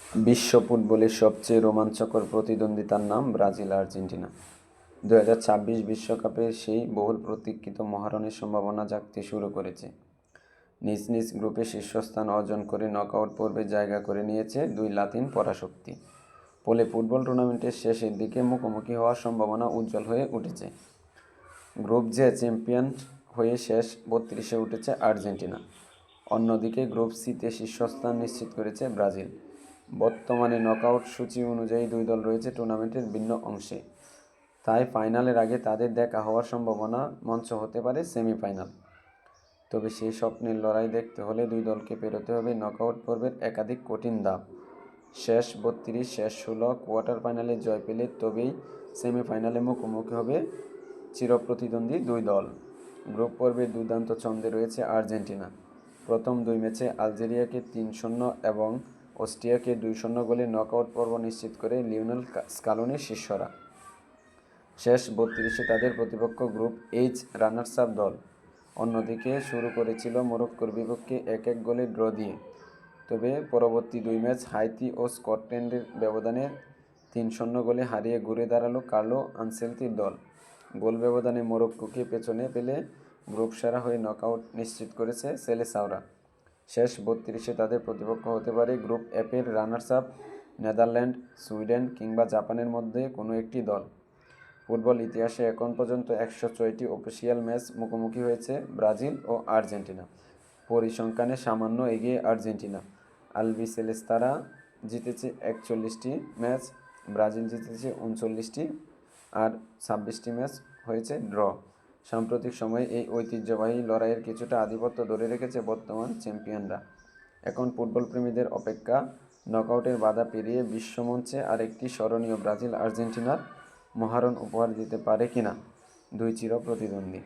বিশ্ব ফুটবলের সবচেয়ে রোমাঞ্চকর প্রতিদ্বন্দ্বিতার নাম ব্রাজিল আর্জেন্টিনা। 2026 বিশ্বকাপে সেই বহুল প্রতীক্ষিত মহারণের সম্ভাবনা জাগতে শুরু করেছে। নিজ নিজ গ্রুপে শীর্ষস্থান অর্জন করে নকআউট পর্বে জায়গা করে নিয়েছে দুই লাতিন পরাশক্তি। ফলে ফুটবল টুর্নামেন্টের শেষের দিকে মুখোমুখি হওয়ার সম্ভাবনা উজ্জ্বল হয়ে উঠেছে। গ্রুপ জে চ্যাম্পিয়ন হয়ে শেষ 32-এ উঠেছে আর্জেন্টিনা। অন্যদিকে গ্রুপ সিতে শীর্ষস্থান নিশ্চিত করেছে ব্রাজিল। বর্তমানে নকআউট সূচি অনুযায়ী দুই দল রয়েছে টুর্নামেন্টের ভিন্ন অংশে। তাই ফাইনালের আগে তাদের দেখা হওয়ার সম্ভাবনা মঞ্চ হতে পারে সেমিফাইনাল। তবে সেই স্বপ্নের লড়াই দেখতে হলে দুই দলকে পেরোতে হবে নকআউট পর্বের একাধিক কঠিন ধাপ। শেষ 32, শেষ 16, কোয়ার্টার ফাইনালে জয় পেলে তবেই সেমিফাইনালে মুখোমুখি হবে চিরপ্রতিদ্বন্দ্বী দুই দল। গ্রুপ পর্বে দুর্দান্ত ছন্দে রয়েছে আর্জেন্টিনা। প্রথম দুই ম্যাচে আলজেরিয়াকে 3-0 এবং অস্ট্রিয়াকে 2-0 গোলে নকআউট পর্ব নিশ্চিত করে লিওনেল স্কালোনির শিষ্যরা। শেষ 32-এ তাদের প্রতিপক্ষ গ্রুপ এইচ রানার্স আপ দল। অন্যদিকে শুরু করেছিল মরক্কোর বিপক্ষে 1-1 গোলে ড্র দিয়ে। তবে পরবর্তী দুই ম্যাচ হাইতি ও স্কটল্যান্ডের ব্যবধানে 3-0 গোলে হারিয়ে ঘুরে দাঁড়ালো কার্লো আনসেলতির দল। গোল ব্যবধানে মরক্কোকে পেছনে ফেলে গ্রুপ সেরা হয়ে নকআউট নিশ্চিত করেছে সেলেসাওরা। শেষ 32-এ তাদের প্রতিপক্ষ হতে পারে গ্রুপ এফের রানার্স আপ নেদারল্যান্ড, সুইডেন কিংবা জাপানের মধ্যে কোনো একটি দল। ফুটবল ইতিহাসে এখন পর্যন্ত 106টি অফিসিয়াল ম্যাচ মুখোমুখি হয়েছে ব্রাজিল ও আর্জেন্টিনা। পরিসংখ্যানে সামান্য এগিয়ে আর্জেন্টিনা। আলবিসেলেস্তারা জিতেছে 41টি ম্যাচ, ব্রাজিল জিতেছে 39টি, আর 26টি ম্যাচ হয়েছে ড্র। সাম্প্রতিক সময়ে এই ঐতিহ্যবাহী লড়াইয়ের কিছুটা আধিপত্য ধরে রেখেছে বর্তমান চ্যাম্পিয়নরা। এখন ফুটবল প্রেমীদের অপেক্ষা নকআউটের বাধা পেরিয়ে বিশ্বমঞ্চে আরেকটি স্মরণীয় ব্রাজিল আর্জেন্টিনার মহারণ উপহার দিতে পারে কিনা দুই চির প্রতিদ্বন্দ্বী।